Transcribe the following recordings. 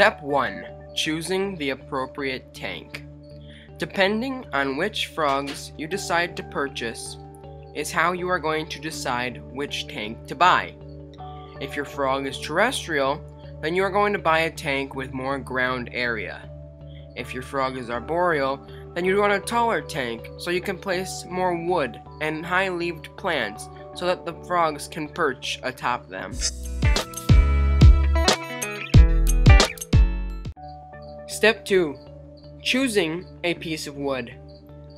Step 1. Choosing the appropriate tank. Depending on which frogs you decide to purchase is how you are going to decide which tank to buy. If your frog is terrestrial, then you are going to buy a tank with more ground area. If your frog is arboreal, then you want a taller tank so you can place more wood and high-leaved plants so that the frogs can perch atop them. Step 2. Choosing a piece of wood.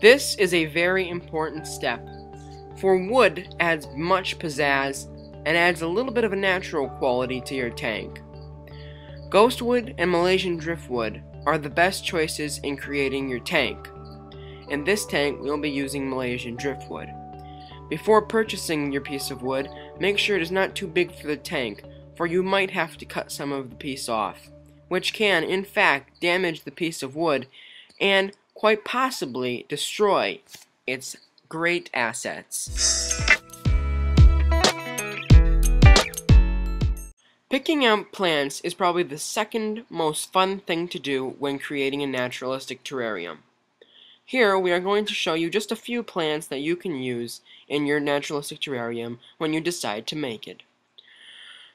This is a very important step, for wood adds much pizzazz and adds a little bit of a natural quality to your tank. Ghostwood and Malaysian driftwood are the best choices in creating your tank. In this tank, we'll be using Malaysian driftwood. Before purchasing your piece of wood, make sure it is not too big for the tank, for you might have to cut some of the piece off, which can, in fact, damage the piece of wood and quite possibly destroy its great assets. Picking out plants is probably the second most fun thing to do when creating a naturalistic terrarium. Here we are going to show you just a few plants that you can use in your naturalistic terrarium when you decide to make it.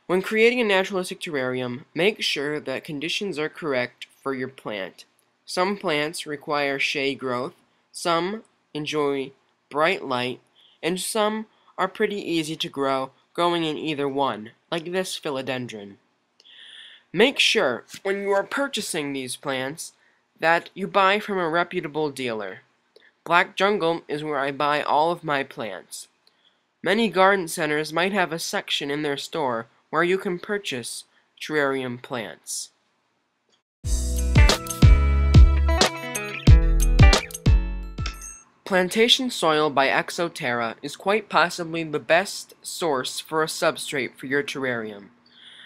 When creating a naturalistic terrarium, make sure that conditions are correct for your plant. Some plants require shade growth, some enjoy bright light, and some are pretty easy to grow, growing in either one, like this philodendron. Make sure, when you are purchasing these plants, that you buy from a reputable dealer. Black Jungle is where I buy all of my plants. Many garden centers might have a section in their store where you can purchase terrarium plants. Plantation soil by Exoterra is quite possibly the best source for a substrate for your terrarium.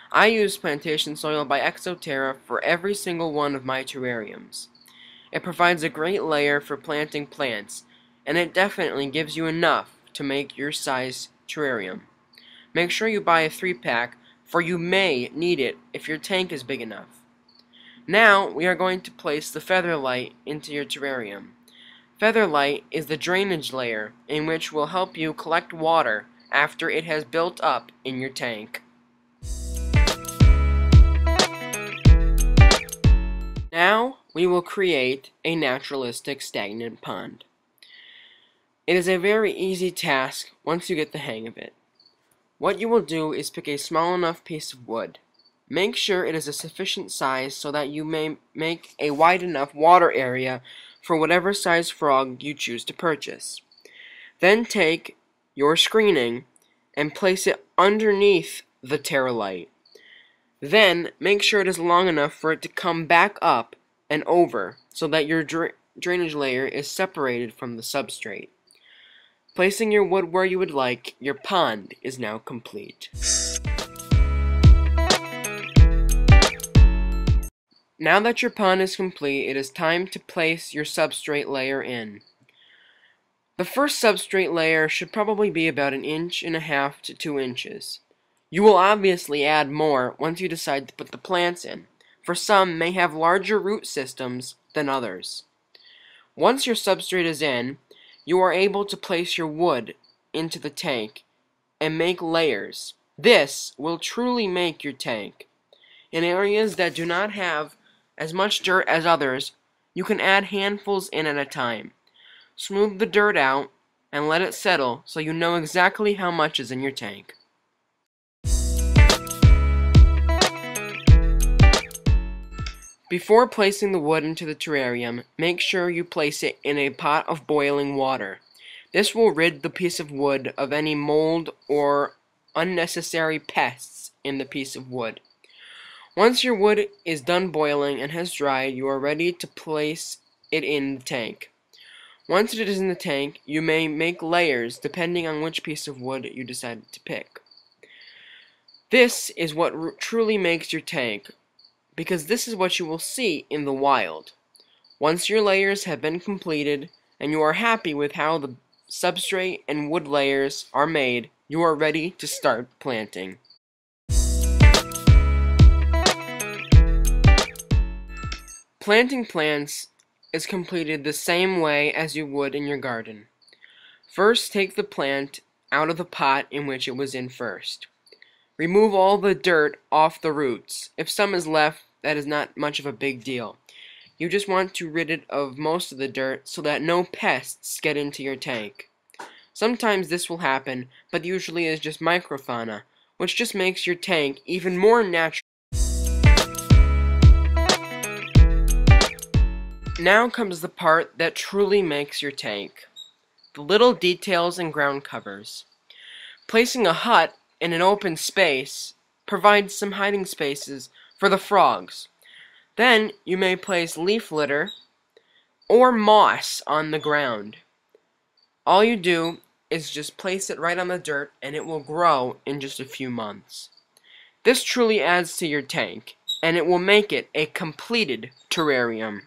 I use plantation soil by Exoterra for every single one of my terrariums. It provides a great layer for planting plants, and it definitely gives you enough to make your size terrarium. Make sure you buy a 3-pack, for you may need it if your tank is big enough. Now we are going to place the featherlite into your terrarium. Featherlite is the drainage layer in which will help you collect water after it has built up in your tank. Now we will create a naturalistic stagnant pond. It is a very easy task once you get the hang of it. What you will do is pick a small enough piece of wood. Make sure it is a sufficient size so that you may make a wide enough water area for whatever size frog you choose to purchase. Then take your screening and place it underneath the terralite. Then make sure it is long enough for it to come back up and over so that your drainage layer is separated from the substrate. Placing your wood where you would like, your pond is now complete. Now that your pond is complete, it is time to place your substrate layer in. The first substrate layer should probably be about 1.5 inches to 2 inches. You will obviously add more once you decide to put the plants in, for some may have larger root systems than others. Once your substrate is in, you are able to place your wood into the tank and make layers. This will truly make your tank. In areas that do not have as much dirt as others, you can add handfuls in at a time. Smooth the dirt out and let it settle so you know exactly how much is in your tank. Before placing the wood into the terrarium, make sure you place it in a pot of boiling water. This will rid the piece of wood of any mold or unnecessary pests in the piece of wood. Once your wood is done boiling and has dried, you are ready to place it in the tank. Once it is in the tank, you may make layers depending on which piece of wood you decide to pick. This is what truly makes your tank, because this is what you will see in the wild. Once your layers have been completed and you are happy with how the substrate and wood layers are made, you are ready to start planting. Planting plants is completed the same way as you would in your garden. First, take the plant out of the pot in which it was in first. Remove all the dirt off the roots. If some is left, that is not much of a big deal. You just want to rid it of most of the dirt so that no pests get into your tank. Sometimes this will happen, but usually is just microfauna, which just makes your tank even more natural. Now comes the part that truly makes your tank. The little details and ground covers. Placing a hut in an open space provides some hiding spaces for the frogs. Then you may place leaf litter or moss on the ground. All you do is just place it right on the dirt and it will grow in just a few months. This truly adds to your tank, and it will make it a completed terrarium.